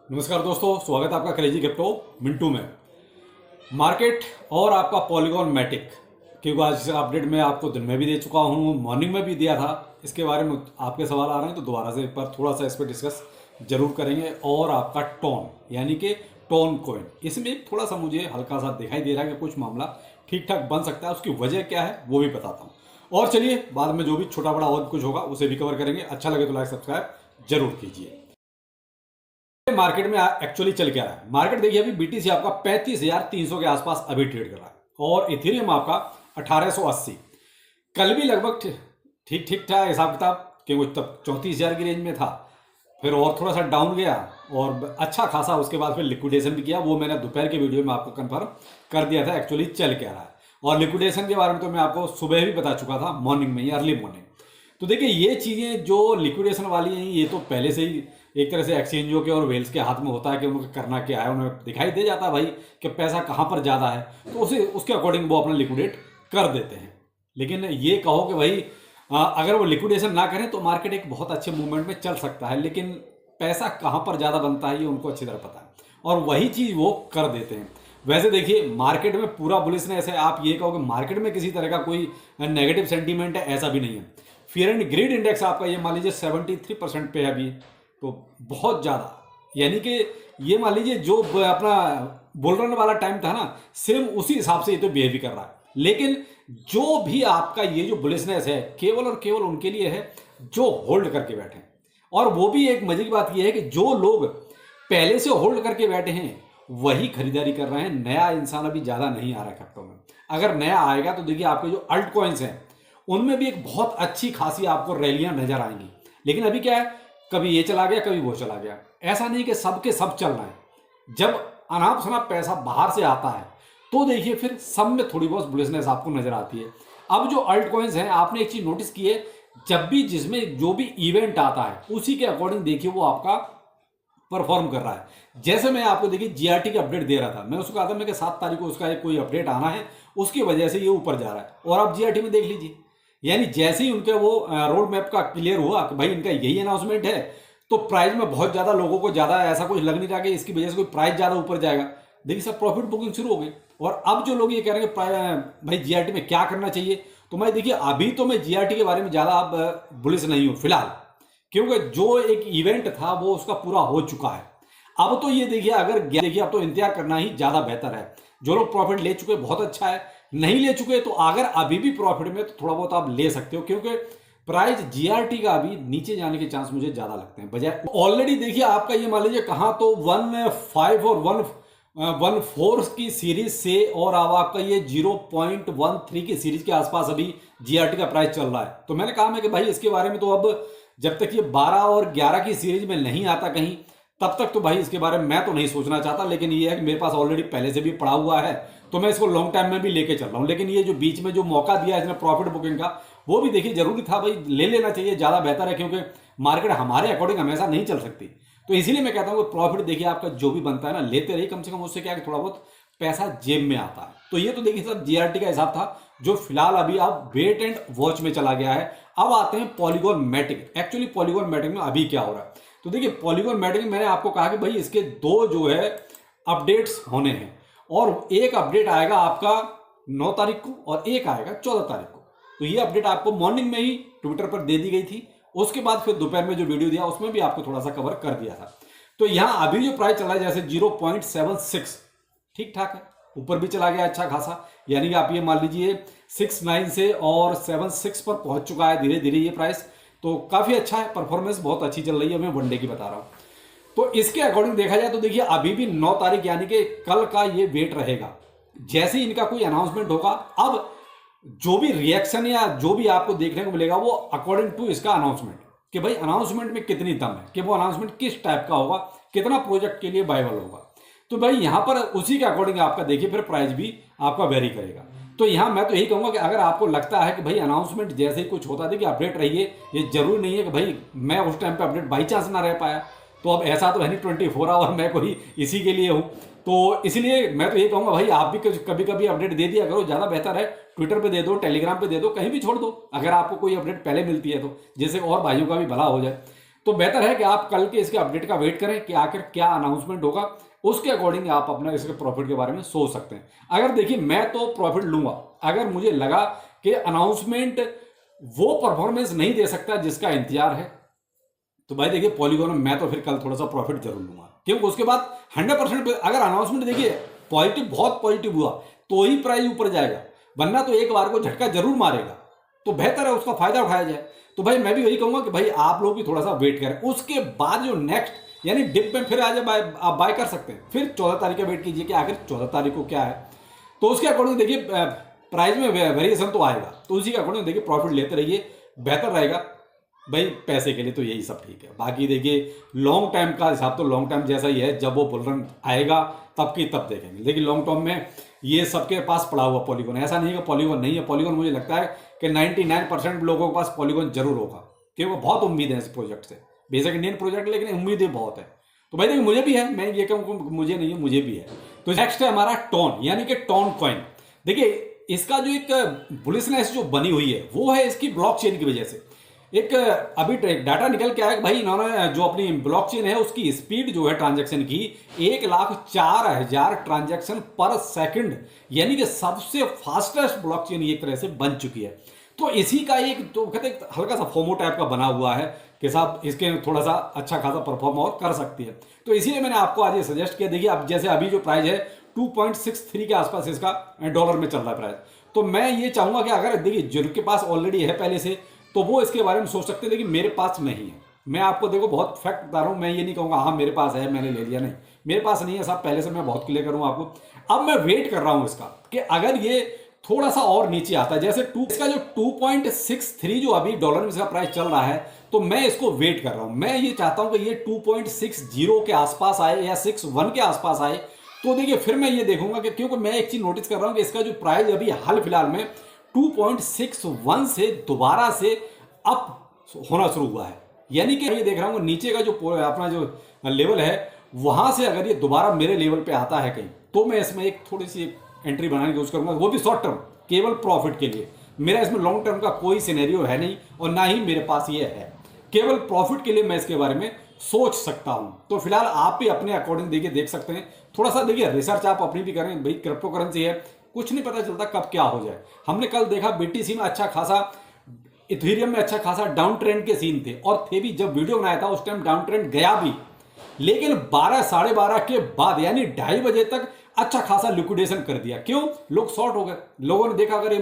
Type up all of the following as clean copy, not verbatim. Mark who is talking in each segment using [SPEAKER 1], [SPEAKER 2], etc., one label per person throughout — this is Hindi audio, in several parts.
[SPEAKER 1] नमस्कार दोस्तों, स्वागत है आपका क्रेजी क्रिप्टो मिंटू में। मार्केट और आपका पॉलीगॉन मैटिक, क्योंकि आज अपडेट मैं आपको दिन में भी दे चुका हूँ, मॉर्निंग में भी दिया था। इसके बारे में आपके सवाल आ रहे हैं तो दोबारा से एक बार थोड़ा सा इस पर डिस्कस जरूर करेंगे। और आपका टोन यानी कि टोन कॉइन, इसमें थोड़ा सा मुझे हल्का सा दिखाई दे रहा है कि कुछ मामला ठीक ठाक बन सकता है। उसकी वजह क्या है वो भी बताता हूँ। और चलिए बाद में जो भी छोटा बड़ा और कुछ होगा उसे भी कवर करेंगे। अच्छा लगे तो लाइक सब्सक्राइब जरूर कीजिए। मार्केट में एक्चुअली चल क्या रहा है। मार्केट देखिए, अभी बीटीसी आपका 35,300 के आसपास अभी ट्रेड कर रहा है और इथेरियम आपका 1880। कल भी लगभग ठीक ठीक था हिसाब किताब, क्योंकि तब 34,000 की रेंज में था, फिर और थोड़ा सा डाउन गया और अच्छा खासा उसके बाद फिर लिक्विडेशन भी किया। वो मैंने दोपहर के वीडियो में आपको कंफर्म कर दिया था एक्चुअली चल क्या रहा है। और लिक्विडेशन के बारे में तो मैं आपको सुबह भी बता चुका था, मॉर्निंग में ही, अर्ली मॉर्निंग। तो देखिए, ये चीज़ें जो लिक्विडेशन वाली हैं ये तो पहले से ही एक तरह से एक्सचेंजों के और वेल्स के हाथ में होता है कि उनको करना क्या है। उन्हें दिखाई दे जाता है भाई कि पैसा कहाँ पर ज़्यादा है, तो उसे उसके अकॉर्डिंग वो अपना लिक्विडेट कर देते हैं। लेकिन ये कहो कि भाई अगर वो लिक्विडेशन ना करें तो मार्केट एक बहुत अच्छे मूवमेंट में चल सकता है, लेकिन पैसा कहाँ पर ज़्यादा बनता है ये उनको अच्छी तरह पता है और वही चीज़ वो कर देते हैं। वैसे देखिए, मार्केट में पूरा बुलिश ने, ऐसे आप ये कहो कि मार्केट में किसी तरह का कोई नेगेटिव सेंटीमेंट है, ऐसा भी नहीं है। फियर एंड ग्रीड इंडेक्स आपका ये मान लीजिए 73% पे है अभी, तो बहुत ज़्यादा, यानी कि ये मान लीजिए जो अपना बुल रन वाला टाइम था ना, सेम उसी हिसाब से ये तो बिहेव कर रहा है। लेकिन जो भी आपका ये जो बुलिशनेस है केवल और केवल उनके लिए है जो होल्ड करके बैठे हैं। और वो भी एक मजे की बात ये है कि जो लोग पहले से होल्ड करके बैठे हैं वही खरीदारी कर रहे हैं। नया इंसान अभी ज़्यादा नहीं आ रहा है क्रिप्टो में। अगर नया आएगा तो देखिए, आपके जो अल्ट कॉइन्स हैं उनमें भी एक बहुत अच्छी खासी आपको रैलियां नजर आएंगी। लेकिन अभी क्या है, कभी ये चला गया कभी वो चला गया। ऐसा नहीं कि सबके सब चल रहे हैं। जब अनाप शनाप पैसा बाहर से आता है तो देखिए फिर सब में थोड़ी बहुत बुलिशनेस आपको नजर आती है। अब जो अल्ट कॉइन्स हैं, आपने एक चीज नोटिस की है, जब भी जिसमें जो भी इवेंट आता है उसी के अकॉर्डिंग देखिए वो आपका परफॉर्म कर रहा है। जैसे मैं आपको देखिए जीआरटी का अपडेट दे रहा था, मैं उसको कहा था मैं कि 7 तारीख को उसका एक कोई अपडेट आना है, उसकी वजह से ये ऊपर जा रहा है। और आप जीआरटी में देख लीजिए, यानी जैसे ही उनके वो रोड मैप का क्लियर हुआ कि भाई इनका यही अनाउंसमेंट है, तो प्राइस में बहुत ज्यादा लोगों को ज्यादा ऐसा कुछ लग नहीं रहा कि इसकी वजह से कोई प्राइस ज्यादा ऊपर जाएगा। देखिए सब प्रॉफिट बुकिंग शुरू हो गई। और अब जो लोग ये कह रहे हैं भाई जीआरटी में क्या करना चाहिए, तो मैं देखिए अभी तो मैं जीआरटी के बारे में ज्यादा अब बुलिश नहीं हूं फिलहाल, क्योंकि जो एक इवेंट था वो उसका पूरा हो चुका है। अब तो ये देखिए, अगर देखिए अब तो इंतजार करना ही ज्यादा बेहतर है। जो लोग प्रॉफिट ले चुके बहुत अच्छा है, नहीं ले चुके तो अगर अभी भी प्रॉफिट में तो थोड़ा बहुत आप ले सकते हो, क्योंकि प्राइस जीआरटी का अभी नीचे जाने के चांस मुझे ज्यादा लगते हैं बजाय। ऑलरेडी देखिए आपका ये मान लीजिए कहाँ तो 1.5 और 1.14 की सीरीज से, और अब आपका ये 0.13 की सीरीज के आसपास अभी जीआरटी का प्राइस चल रहा है। तो मैंने कहा मैं कि भाई इसके बारे में तो अब जब तक ये 12 और 11 की सीरीज में नहीं आता कहीं, तब तक तो भाई इसके बारे में मैं तो नहीं सोचना चाहता। लेकिन ये है कि मेरे पास ऑलरेडी पहले से भी पड़ा हुआ है, तो मैं इसको लॉन्ग टाइम में भी लेके चल रहा हूँ। लेकिन ये जो बीच में जो मौका दिया इसने प्रॉफिट बुकिंग का, वो भी देखिए जरूरी था भाई, ले लेना चाहिए, ज्यादा बेहतर है, क्योंकि मार्केट हमारे अकॉर्डिंग हमेशा नहीं चल सकती। तो इसीलिए मैं कहता हूँ कि प्रॉफिट देखिए आपका जो भी बनता है ना, लेते रहिए, कम से कम उससे क्या है कि थोड़ा बहुत पैसा जेब में आता है। तो ये तो देखिए सब जीआरटी का हिसाब था, जो फिलहाल अभी आप वेट एंड वॉच में चला गया है। अब आते हैं Polygon Matic. Actually Polygon Matic में अभी क्या हो रहा है, तो देखिए पॉलीगॉन मैटिक में मैंने आपको कहा कि भाई इसके दो जो है अपडेट्स होने हैं, और एक अपडेट आएगा आपका 9 तारीख को और एक आएगा 14 तारीख को। तो ये अपडेट आपको मॉर्निंग में ही ट्विटर पर दे दी गई थी। उसके बाद फिर दोपहर में जो वीडियो दिया उसमें भी आपको थोड़ा सा कवर कर दिया था। तो यहां अभी जो प्राइस चल रहा है जैसे 0.76 ठीक ठाक है, ऊपर भी चला गया अच्छा खासा, यानी कि आप ये मान लीजिए 69 से और 76 पर पहुंच चुका है धीरे धीरे ये प्राइस। तो काफी अच्छा है, परफॉर्मेंस बहुत अच्छी चल रही है, मैं वनडे की बता रहा हूं। तो इसके अकॉर्डिंग देखा जाए तो देखिए अभी भी 9 तारीख यानी कि कल का ये वेट रहेगा। जैसे ही इनका कोई अनाउंसमेंट होगा, अब जो भी रिएक्शन या जो भी आपको देखने को मिलेगा वो अकॉर्डिंग टू इसका अनाउंसमेंट, कि भाई अनाउंसमेंट में कितनी दम है, कि वो अनाउंसमेंट किस टाइप का होगा, कितना प्रोजेक्ट के लिए वायबल होगा। तो भाई यहां पर उसी के अकॉर्डिंग आपका देखिए फिर प्राइस भी आपका वेरी करेगा। तो यहां मैं तो यही कहूंगा कि अगर आपको लगता है कि भाई अनाउंसमेंट जैसे ही कुछ होता है कि अपडेट रहिए, ये जरूरी नहीं है कि भाई मैं उस टाइम पे अपडेट बाई चांस ना रह पाया, तो अब ऐसा तो है नहीं 24 आवर मैं कोई इसी के लिए हूं। तो इसलिए मैं तो ये कहूंगा भाई आप भी कभी कभी अपडेट दे दिया करो, ज्यादा बेहतर है। ट्विटर पे दे दो, टेलीग्राम पे दे दो, कहीं भी छोड़ दो अगर आपको कोई अपडेट पहले मिलती है तो, जैसे और भाइयों का भी भला हो जाए। तो बेहतर है कि आप कल के इसके अपडेट का वेट करें कि आखिर क्या अनाउंसमेंट होगा, उसके अकॉर्डिंग आप अपना इसके प्रॉफिट के बारे में सोच सकते हैं। अगर देखिए मैं तो प्रॉफिट लूंगा अगर मुझे लगा कि अनाउंसमेंट वो परफॉर्मेंस नहीं दे सकता जिसका इंतजार है, तो भाई देखिए पॉलीगॉन में मैं तो फिर कल थोड़ा सा प्रॉफिट जरूर लूंगा, क्योंकि उसके बाद 100% अगर अनाउंसमेंट देखिए पॉजिटिव, बहुत पॉजिटिव हुआ तो ही प्राइस ऊपर जाएगा, वरना तो एक बार को झटका जरूर मारेगा। तो बेहतर है उसका फायदा उठाया जाए। तो भाई मैं भी वही कहूंगा कि भाई आप लोग भी थोड़ा सा वेट करें, उसके बाद जो नेक्स्ट यानी डिप में फिर आज आप बाय कर सकते हैं। फिर 14 तारीख का वेट कीजिए कि आखिर 14 तारीख को क्या है, तो उसके अकॉर्डिंग देखिए प्राइस में वेरिएशन तो आएगा, तो उसी के अकॉर्डिंग देखिए प्रॉफिट लेते रहिए, बेहतर रहेगा भाई पैसे के लिए। तो यही सब ठीक है। बाकी देखिए लॉन्ग टाइम का हिसाब तो लॉन्ग टाइम जैसा ही है, जब वो बुल रन आएगा तब की तब देखेंगे। लेकिन लॉन्ग टर्म में ये सबके पास पड़ा हुआ पॉलीगॉन, ऐसा नहीं है कि पॉलीगॉन नहीं है। पॉलीगॉन मुझे लगता है कि 99% लोगों के पास पॉलीगॉन जरूर होगा, क्योंकि बहुत उम्मीद है इस प्रोजेक्ट से। बेसिक इंडियन प्रोजेक्ट लेकिन उम्मीदें बहुत है। तो भाई देखिए मुझे भी है, मैं ये कहूँ मुझे नहीं है, मुझे भी है। तो नेक्स्ट है हमारा टोन, यानी कि टोन कॉइन। देखिए इसका जो एक बुलिशनेस जो बनी हुई है वो है इसकी ब्लॉकचेन की वजह से। एक अभी डाटा निकल के आया भाई, इन्होंने जो अपनी ब्लॉकचेन है उसकी स्पीड जो है ट्रांजैक्शन की 1,04,000 ट्रांजैक्शन पर सेकंड, यानी कि सबसे फास्टेस्ट ब्लॉकचेन एक तरह से बन चुकी है। तो इसी का एक तो कहते हैं हल्का सा फोमो टाइप का बना हुआ है कि साहब इसके थोड़ा सा अच्छा खासा परफॉर्म और कर सकती है। तो इसीलिए मैंने आपको आज ये सजेस्ट किया। देखिए अब जैसे अभी जो प्राइस है 2.63 के आसपास इसका डॉलर में चल रहा है प्राइस, तो मैं ये चाहूंगा कि अगर देखिए जिनके पास ऑलरेडी है पहले से तो वो इसके बारे में सोच सकते हैं, लेकिन मेरे पास नहीं है। मैं आपको देखो बहुत फैक्ट बता रहा हूँ, मैं ये नहीं कहूँगा हाँ मेरे पास है मैंने ले लिया, नहीं मेरे पास नहीं है साहब, पहले से मैं बहुत क्लियर करूँगा आपको। अब मैं वेट कर रहा हूँ इसका कि अगर ये थोड़ा सा और नीचे आता है, जैसे इसका जो 2.63 जो अभी डॉलर में इसका प्राइस चल रहा है, तो मैं इसको वेट कर रहा हूँ। मैं ये चाहता हूँ कि ये 2.60 के आसपास आए या 61 के आसपास आए, तो देखिए फिर मैं ये देखूंगा कि, क्योंकि मैं एक चीज नोटिस कर रहा हूँ कि इसका जो प्राइस अभी हाल फिलहाल में 2.61 से दोबारा से अप होना शुरू हुआ है। यानी कि ये देख रहा हूँ नीचे का जो अपना जो लेवल है वहां से अगर ये दोबारा मेरे लेवल पे आता है कहीं, तो मैं इसमें एक थोड़ी सी एंट्री बनाने की कोशिश करूंगा, वो भी शॉर्ट टर्म, केवल प्रॉफिट के लिए। मेरा इसमें लॉन्ग टर्म का कोई सिनेरियो है नहीं और ना ही मेरे पास ये है, केवल प्रॉफिट के लिए मैं इसके बारे में सोच सकता हूं। तो फिलहाल आप भी अपने अकॉर्डिंग देखिए देख सकते हैं, थोड़ा सा देखिए रिसर्च आप अपनी भी करें। भाई क्रिप्टो करेंसी है, कुछ नहीं पता चलता कब क्या हो जाए। हमने कल देखा बीटीसी में अच्छा खासा, इथेरियम में अच्छा खासा डाउन ट्रेंड के सीन थे, और थे भी जब वीडियो बनाया था उस टाइम डाउन ट्रेंड गया भी, लेकिन 12 साढ़े 12 के बाद यानी 2:30 बजे तक अच्छा खासा लिक्विडेशन कर दिया। क्यों? लोग शॉर्ट हो गए, लोगों ने देखा अगर ये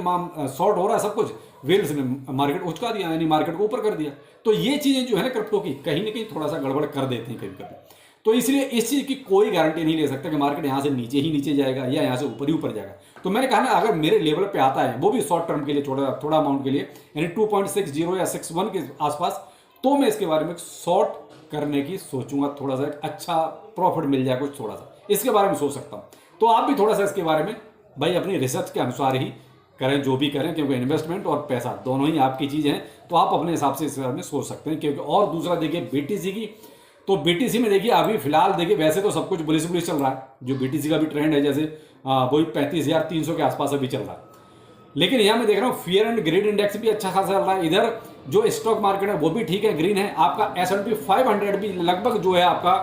[SPEAKER 1] शॉर्ट हो रहा है सब कुछ, वेल्स ने मार्केट उचका दिया, यानी मार्केट को ऊपर कर दिया। तो ये चीजें जो है ना क्रिप्टो की कहीं ना कहीं थोड़ा सा गड़बड़ कर देती हैं कभी कभी। तो इसलिए इस चीज की कोई गारंटी नहीं ले सकता कि मार्केट यहां से नीचे ही नीचे जाएगा या यहां से ऊपर ही ऊपर जाएगा। तो मैंने कहा ना अगर मेरे लेवल पे आता है, वो भी शॉर्ट टर्म के लिए थोड़ा अमाउंट के लिए, यानी 2.60 या 61 के आसपास, तो मैं इसके बारे में शॉर्ट करने की सोचूंगा। थोड़ा सा अच्छा प्रॉफिट मिल जाए कुछ, थोड़ा सा इसके बारे में सोच सकता हूं। तो आप भी थोड़ा सा इसके बारे में भाई अपनी रिसर्च के अनुसार ही करें जो भी करें, क्योंकि इन्वेस्टमेंट और पैसा दोनों ही आपकी चीज़ हैं। तो आप अपने हिसाब से इस बारे में सोच सकते हैं। क्योंकि और दूसरा देखिए बीटीसी की, तो बीटीसी में देखिए अभी फिलहाल देखिए वैसे तो सब कुछ बुलिश चल रहा है, जो बीटीसी का भी ट्रेंड है जैसे वही 35,300 के आसपास अभी चल रहा है। लेकिन यहाँ मैं देख रहा हूँ फियर एंड ग्रीड इंडेक्स भी अच्छा खासा चल रहा है। इधर जो स्टॉक मार्केट है वो भी ठीक है, ग्रीन है। आपका S&P 500 भी लगभग जो है आपका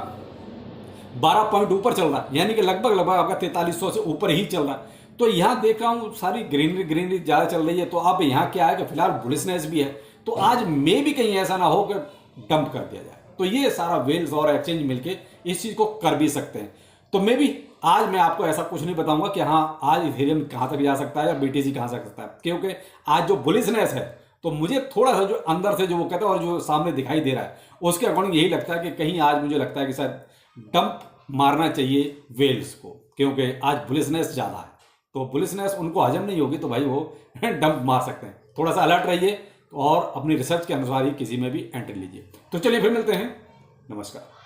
[SPEAKER 1] 12 पॉइंट ऊपर चल रहा है, यानी कि लगभग आपका 4300 से ऊपर ही चल रहा है। तो यहाँ देख रहा हूँ सारी ग्रीनरी ज़्यादा चल रही है। तो अब यहाँ क्या है कि फिलहाल बुलिशनेस भी है, तो आज में भी कहीं ऐसा ना हो कि डंप कर दिया जाए। तो ये सारा वेल्स और एक्सचेंज मिलके इस चीज़ को कर भी सकते हैं। तो मैं भी आज मैं आपको ऐसा कुछ नहीं बताऊंगा कि हाँ आज इथेरियम कहाँ तक जा सकता है या बीटीसी कहाँ जा सकता है, क्योंकि आज जो बुलिशनेस है तो मुझे थोड़ा सा जो अंदर से जो वो कहता है और जो सामने दिखाई दे रहा है उसके अकॉर्डिंग यही लगता है कि कहीं आज मुझे लगता है कि शायद डंप मारना चाहिए वेल्स को, क्योंकि आज बुलिशनेस ज़्यादा है। तो बुलिशनेस उनको हजम नहीं होगी तो भाई वो डंप मार सकते हैं। थोड़ा सा अलर्ट रहिए और अपनी रिसर्च के अनुसार ही किसी में भी एंट्री लीजिए। तो चलिए फिर मिलते हैं, नमस्कार।